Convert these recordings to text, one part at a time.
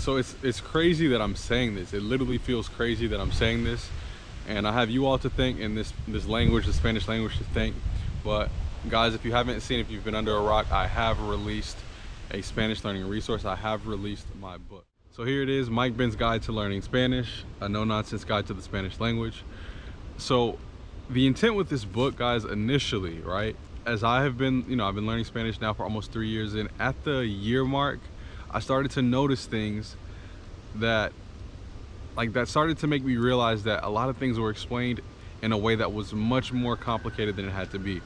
So it's crazy that I'm saying this. It literally feels crazy that I'm saying this, and I have you all to thank, and this language, the Spanish language, to thank. But guys, if you haven't seen, if you've been under a rock, I have released a Spanish learning resource. I have released my book. So here it is, Mike Ben's Guide to Learning Spanish, a no-nonsense guide to the Spanish language. So the intent with this book, guys, initially, right, as I have been, I've been learning Spanish now for almost 3 years, and at the year mark, I started to notice things that started to make me realize that a lot of things were explained in a way that was much more complicated than it had to be.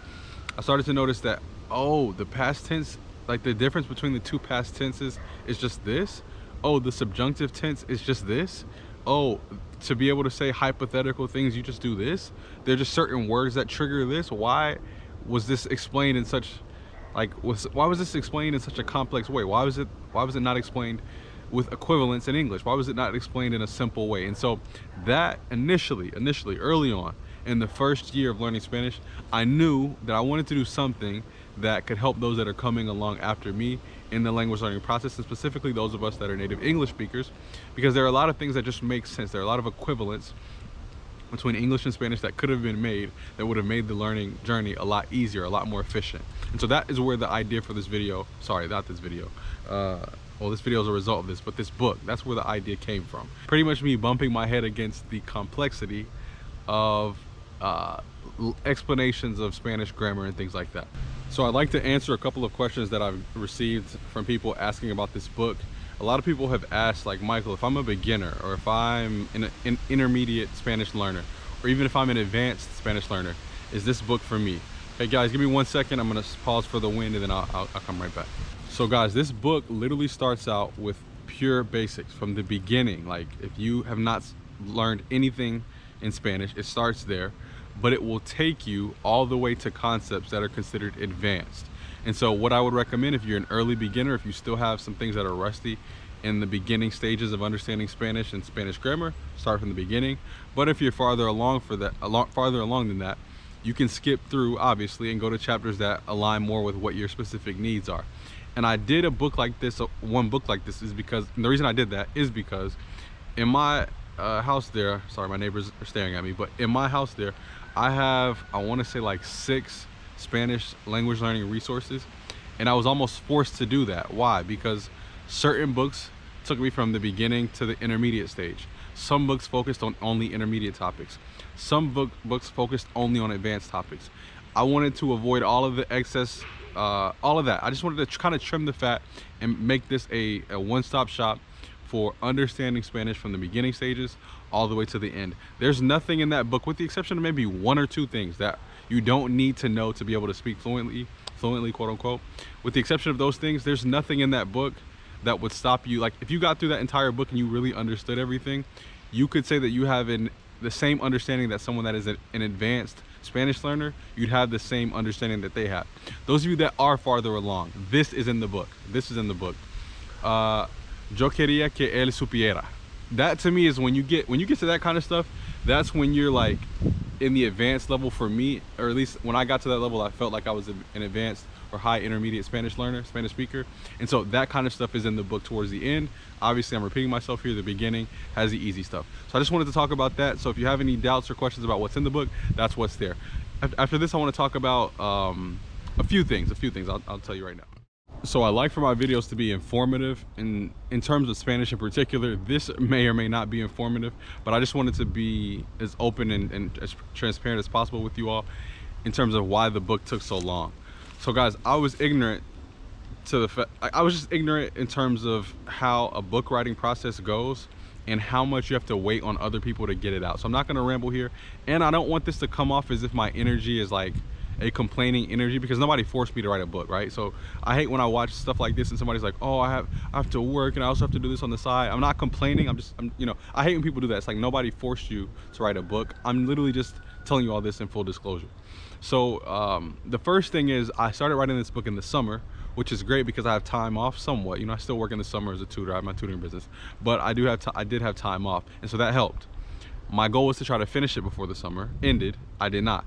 I started to notice that, oh, the past tense, like the difference between the two past tenses is just this. Oh, the subjunctive tense is just this. Oh, to be able to say hypothetical things, you just do this. There are just certain words that trigger this. Why was this explained in such, why was this explained in such a complex way? Why was it not explained with equivalence in English? Why was it not explained in a simple way? And so that initially, early on in the first year of learning Spanish, I knew that I wanted to do something that could help those that are coming along after me in the language learning process, and specifically those of us that are native English speakers, because there are a lot of things that just make sense. There are a lot of equivalents between English and Spanish that could have been made, that would have made the learning journey a lot easier, a lot more efficient. And so that is where the idea for this video, sorry, not this video, well, this video is a result of this, but this book, that's where the idea came from. Pretty much me bumping my head against the complexity of explanations of Spanish grammar and things like that. So I'd like to answer a couple of questions that I've received from people asking about this book. A lot of people have asked, like, Michael, if I'm a beginner, or if I'm an intermediate Spanish learner, or even if I'm an advanced Spanish learner, is this book for me? Okay, guys, give me 1 second. I'm gonna pause for the wind, and then I'll come right back. So guys, this book literally starts out with pure basics from the beginning. Like, if you have not learned anything in Spanish, it starts there, but it will take you all the way to concepts that are considered advanced. And so what I would recommend, if you're an early beginner, if you still have some things that are rusty in the beginning stages of understanding Spanish and Spanish grammar, start from the beginning. But if you're farther along than that, you can skip through, obviously, and go to chapters that align more with what your specific needs are. And I did a book like this, one book like this, is because, and the reason I did that is because in my house there, sorry, my neighbors are staring at me, but in my house there, I have, I want to say, like 6 Spanish language learning resources, and I was almost forced to do that. Why? Because certain books took me from the beginning to the intermediate stage. Some books focused on only intermediate topics. Some books focused only on advanced topics. I wanted to avoid all of the excess, all of that. I just wanted to kind of trim the fat and make this a one-stop shop for understanding Spanish from the beginning stages all the way to the end. There's nothing in that book, with the exception of maybe 1 or 2 things that you don't need to know to be able to speak fluently, quote unquote. With the exception of those things, there's nothing in that book that would stop you. Like, if you got through that entire book and you really understood everything, you could say that you have the same understanding that someone that is an advanced Spanish learner, you'd have the same understanding that they have. Those of you that are farther along, this is in the book. This is in the book. Yo quería que él supiera. That to me is when you get to that kind of stuff, that's when you're like in the advanced level for me, or at least when I got to that level, I felt like I was an advanced or high intermediate Spanish learner, Spanish speaker. And so that kind of stuff is in the book towards the end. Obviously, I'm repeating myself here. The beginning has the easy stuff. So I just wanted to talk about that. So if you have any doubts or questions about what's in the book, that's what's there. After this, I want to talk about a few things. I'll tell you right now. So I like for my videos to be informative, and in terms of Spanish in particular, this may or may not be informative, but I just wanted to be as open and as transparent as possible with you all in terms of why the book took so long. So guys, I was ignorant to the fact, I was just ignorant in terms of how a book writing process goes and how much you have to wait on other people to get it out. So I'm not going to ramble here, and I don't want this to come off as if my energy is like a complaining energy, because nobody forced me to write a book, right? So I hate when I watch stuff like this and somebody's like, oh, I have to work and I also have to do this on the side. I'm not complaining. I'm I hate when people do that. It's like nobody forced you to write a book. I'm literally just telling you all this in full disclosure. So the first thing is, I started writing this book in the summer, which is great because I have time off somewhat. I still work in the summer as a tutor. I have my tutoring business, but I did have time off, and so that helped. My goal was to try to finish it before the summer ended. I did not.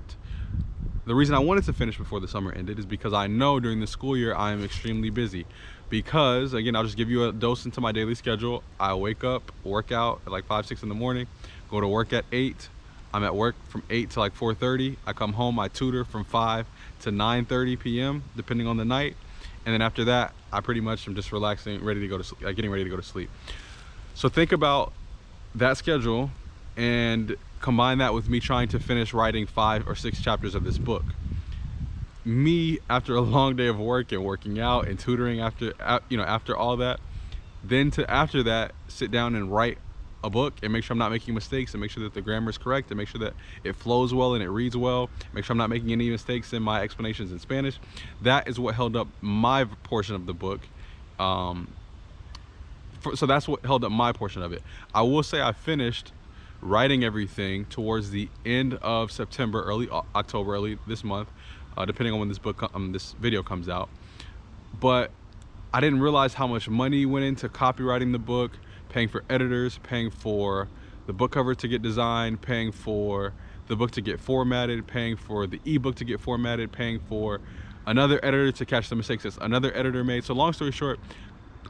The reason I wanted to finish before the summer ended is because I know during the school year I am extremely busy. Because again, I'll just give you a dose into my daily schedule. I wake up, work out at like 5, 6 in the morning, go to work at 8. I'm at work from 8 to like 4:30. I come home, I tutor from 5 to 9:30 p.m. depending on the night. And then after that, I pretty much am just relaxing, ready to go to sleep, getting ready to go to sleep. So think about that schedule and combine that with me trying to finish writing 5 or 6 chapters of this book. Me, after a long day of work and working out and tutoring after all that, then after that sit down and write a book and make sure I'm not making mistakes and make sure that the grammar is correct and make sure that it flows well and it reads well, make sure I'm not making any mistakes in my explanations in Spanish. That is what held up my portion of the book. So that's what held up my portion of it. I will say I finished writing everything towards the end of September, early October, early this month, depending on when this video comes out. But I didn't realize how much money went into copywriting the book, paying for editors, paying for the book cover to get designed, paying for the book to get formatted, paying for the ebook to get formatted, paying for another editor to catch the mistakes that another editor made. So long story short,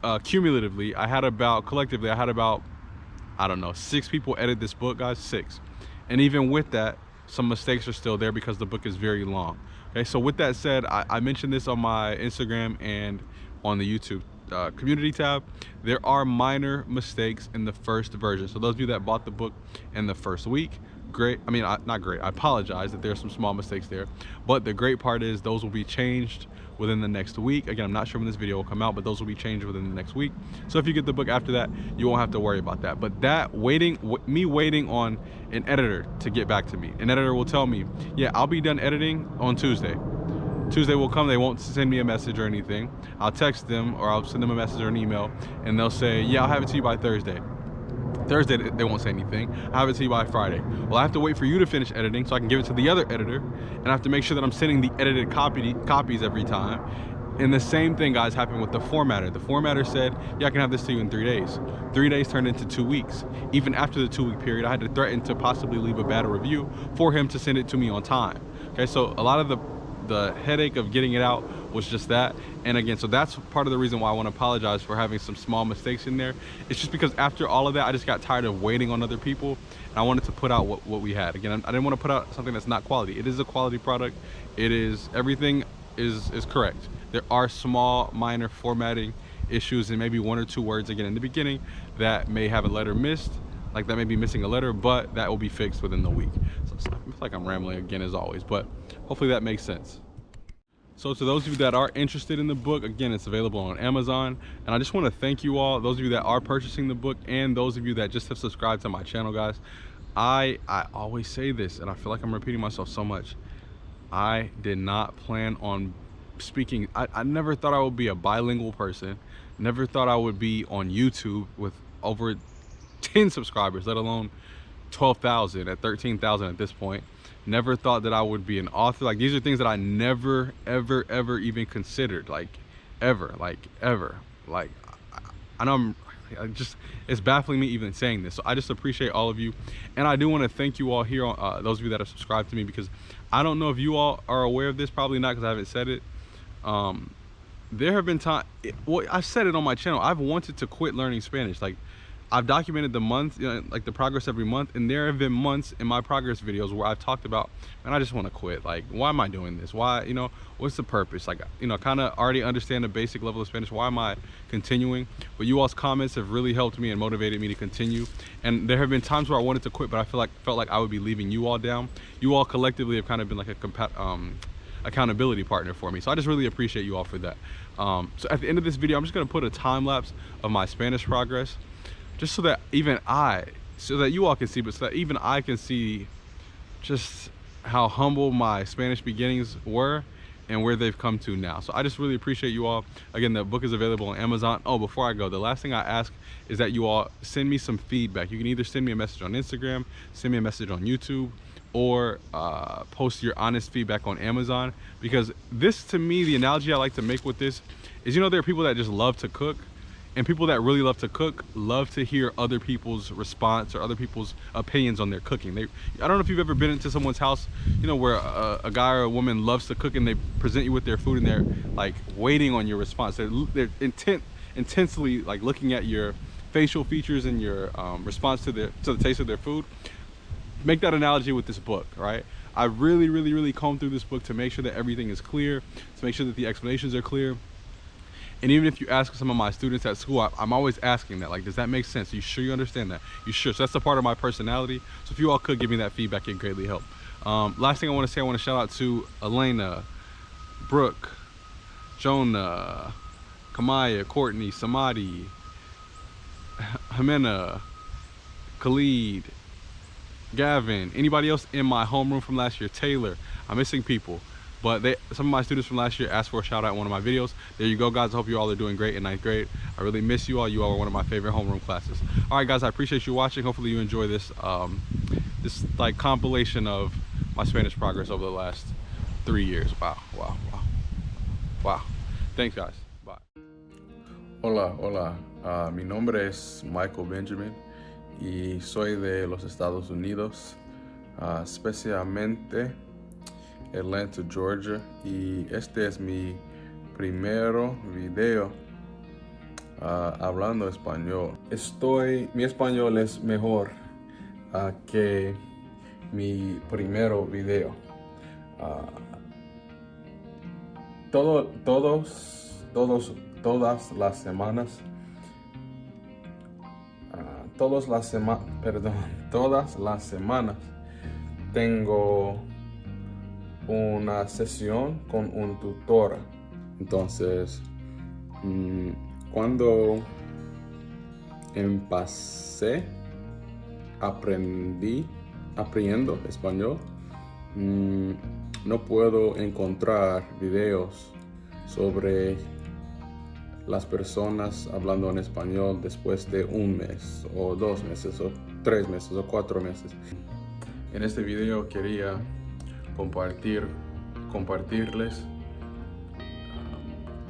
collectively, I had about, I don't know, 6 people edit this book, guys, 6. And even with that, some mistakes are still there because the book is very long. Okay, so with that said, I mentioned this on my Instagram and on the YouTube community tab. There are minor mistakes in the first version. So those of you that bought the book in the first week, great. I mean, not great. I apologize that there are some small mistakes there. But the great part is those will be changed within the next week. Again, I'm not sure when this video will come out, but those will be changed within the next week. So if you get the book after that, you won't have to worry about that. But that me waiting on an editor to get back to me. An editor will tell me, yeah, I'll be done editing on Tuesday. Tuesday will come, they won't send me a message or anything. I'll text them or I'll send them a message or an email and they'll say, yeah, I'll have it to you by Thursday. Thursday, they won't say anything. I'll have it to you by Friday. Well, I have to wait for you to finish editing so I can give it to the other editor, and I have to make sure that I'm sending the edited copies every time. And the same thing, guys, happened with the formatter. The formatter said, yeah, I can have this to you in 3 days. 3 days turned into 2 weeks. Even after the 2-week period, I had to threaten to possibly leave a bad review for him to send it to me on time. Okay, so a lot of the headache of getting it out was just that. And again, so that's part of the reason why I want to apologize for having some small mistakes in there. It's just because after all of that, I just got tired of waiting on other people and I wanted to put out what we had. Again, I didn't want to put out something that's not quality. It is a quality product. It is, everything is correct. There are small minor formatting issues and maybe 1 or 2 words again in the beginning that may have a letter missed, like that may be missing a letter, but that will be fixed within the week. So I feel like I'm rambling again as always, but hopefully that makes sense. So to those of you that are interested in the book, again, it's available on Amazon. And I just want to thank you all, those of you that are purchasing the book and those of you that just have subscribed to my channel, guys. I always say this, and I feel like I'm repeating myself so much. I did not plan on speaking. I never thought I would be a bilingual person. Never thought I would be on YouTube with over 10 subscribers, let alone 12,000 at 13,000 at this point. Never thought that I would be an author. Like, these are things that I never ever even considered, like ever. Like I know it's baffling me even saying this. So I just appreciate all of you, and I do want to thank you all here, those of you that have subscribed to me, because I don't know if you all are aware of this, probably not because I haven't said it. There have been times, well, I said it on my channel, I've wanted to quit learning Spanish. Like, I've documented the month, like the progress every month, and there have been months in my progress videos where I've talked about, man, I just want to quit. Like, why am I doing this? Why, what's the purpose? Like, kind of already understand the basic level of Spanish. Why am I continuing? But you all's comments have really helped me and motivated me to continue. And there have been times where I wanted to quit, but I felt like I would be leaving you all down. You all collectively have kind of been like a accountability partner for me. So I just really appreciate you all for that. So at the end of this video, I'm just going to put a time lapse of my Spanish progress, just so that you all can see, but so that even I can see just how humble my Spanish beginnings were and where they've come to now. So I just really appreciate you all. Again, the book is available on Amazon. Oh, before I go, the last thing I ask is that you all send me some feedback. You can either send me a message on Instagram, send me a message on YouTube, or post your honest feedback on Amazon. Because this, to me, the analogy I like to make with this is, there are people that just love to cook, And people that really love to cook love to hear other people's response or other people's opinions on their cooking. I don't know if you've ever been into someone's house, you know, where a guy or a woman loves to cook and they present you with their food and they're like waiting on your response. They're intensely like looking at your facial features and your response to the taste of their food. Make that analogy with this book, right? I really combed through this book to make sure that everything is clear, to make sure that the explanations are clear. And even if you ask some of my students at school, I'm always asking that, like, does that make sense? Are you sure you understand that? You sure? So that's a part of my personality. So if you all could give me that feedback, it'd greatly help. Last thing I want to say, I want to shout out to Elena, Brooke, Jonah, Kamaya, Courtney, Samadi, Jimena, Khalid, Gavin, anybody else in my homeroom from last year, Taylor. I'm missing people. But some of my students from last year asked for a shout out in one of my videos. There you go, guys. I hope you all are doing great in 9th grade. I really miss you all. You all are one of my favorite homeroom classes. All right, guys, I appreciate you watching. Hopefully you enjoy this this like compilation of my Spanish progress over the last 3 years. Wow. Thanks, guys. Bye. Hola. Mi nombre es Michael Benjamin y soy de los Estados Unidos, especialmente Atlanta, Georgia, y este es mi primero video hablando español. Mi español es mejor que mi primero video. Todas las semanas tengo una sesión con un tutor. Entonces, cuando empecé aprendiendo español, no puedo encontrar videos sobre las personas hablando en español después de 1 mes o 2 meses o 3 meses o 4 meses. En este video quería compartirles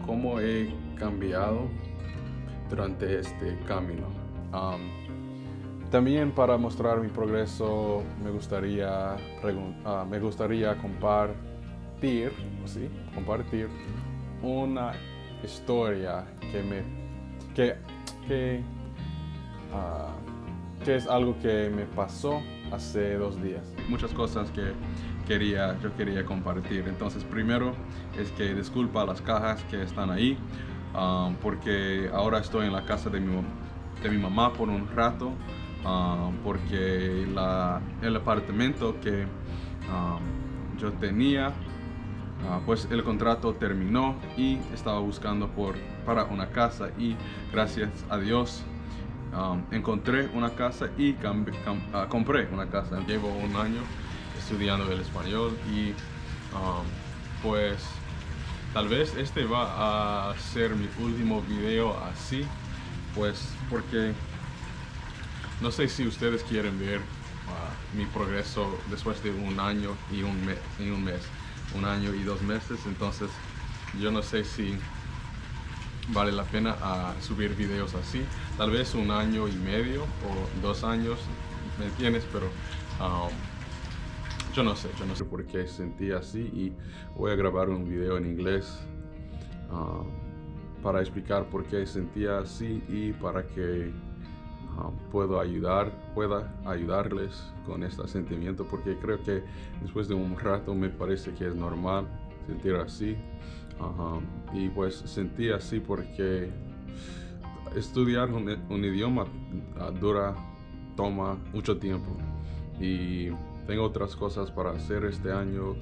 cómo he cambiado durante este camino. También para mostrar mi progreso me gustaría compartir una historia que es algo que me pasó hace 2 días. Muchas cosas que yo quería compartir. Entonces, primero es que disculpa las cajas que están ahí, porque ahora estoy en la casa de mi mamá por un rato, porque el apartamento que yo tenía, pues el contrato terminó y estaba buscando para una casa, y gracias a Dios encontré una casa y compré una casa. Llevo 1 año estudiando el español y pues tal vez este va a ser mi último video así, pues porque no sé si ustedes quieren ver mi progreso después de 1 año y un mes, 1 año y 2 meses. Entonces yo no sé si vale la pena subir videos así. Tal vez 1 año y medio o 2 años, ¿me entiendes? Pero yo no sé por qué sentí así, y voy a grabar un video en inglés para explicar por qué sentía así y para que pueda ayudarles con este sentimiento, porque creo que después de un rato me parece que es normal sentir así. Y pues sentí así porque estudiar un idioma toma mucho tiempo, y tengo otras cosas para hacer este año,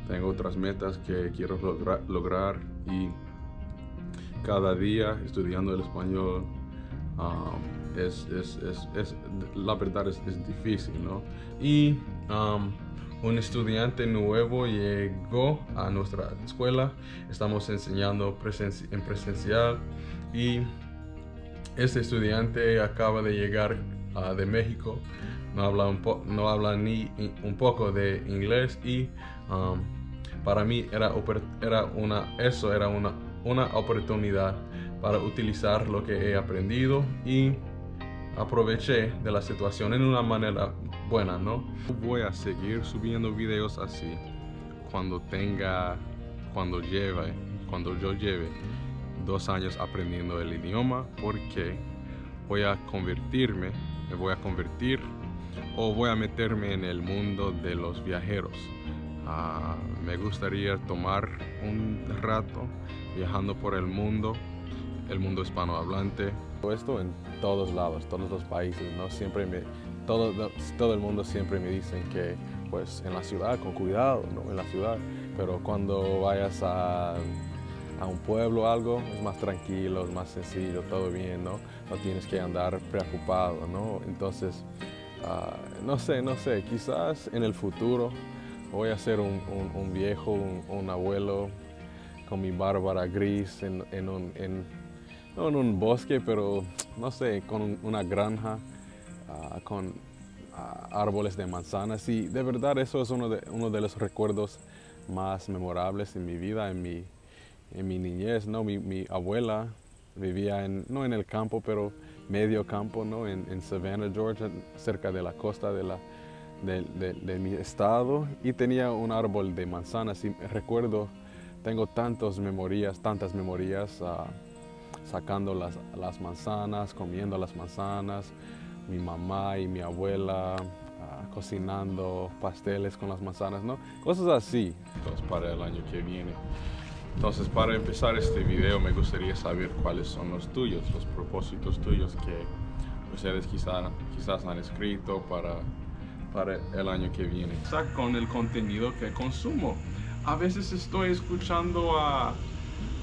tengo otras metas que quiero lograr, y cada día estudiando el español la verdad es difícil, ¿no? Y un estudiante nuevo llegó a nuestra escuela. Estamos enseñando en presencial, y este estudiante acaba de llegar de México. No habla ni un poco de inglés, y para mí era una oportunidad para utilizar lo que he aprendido y aproveché de la situación en una manera buena, ¿no? Voy a seguir subiendo videos así cuando yo lleve 2 años aprendiendo el idioma, porque me voy a convertir o voy a meterme en el mundo de los viajeros. Me gustaría tomar un rato viajando por el mundo hispanohablante. Esto en todos lados, todos los países, ¿no? Todo el mundo siempre me dicen que pues en la ciudad, con cuidado, ¿no? En la ciudad, pero cuando vayas a un pueblo o algo, es más tranquilo, es más sencillo, todo bien, ¿no? No tienes que andar preocupado, ¿no? Entonces, no sé, quizás en el futuro voy a ser un viejo, un abuelo con mi barba gris no en un bosque, pero no sé, con una granja, con árboles de manzanas. Y de verdad eso es uno de los recuerdos más memorables en mi vida, en mi niñez, ¿no? Mi abuela vivía no en el campo, pero medio campo, ¿no? En Savannah, Georgia, cerca de la costa de mi estado, y tenía un árbol de manzanas. Y recuerdo, tengo tantas memorias, sacando las manzanas, comiendo las manzanas, mi mamá y mi abuela cocinando pasteles con las manzanas, ¿no? Cosas así. Entonces, para el año que viene. Entonces, para empezar este video, me gustaría saber cuáles son los tuyos, los propósitos tuyos que ustedes quizás han escrito para el año que viene. Con el contenido que consumo. A veces estoy escuchando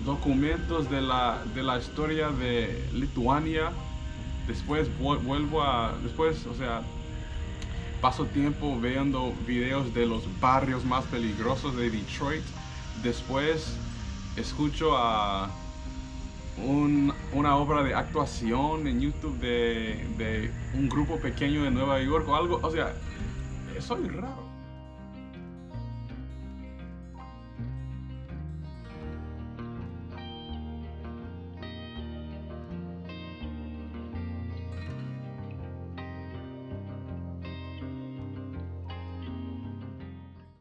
documentos de la historia de Lituania. Después paso tiempo viendo videos de los barrios más peligrosos de Detroit. Después escucho una obra de actuación en YouTube de un grupo pequeño de Nueva York o algo. O sea, soy raro.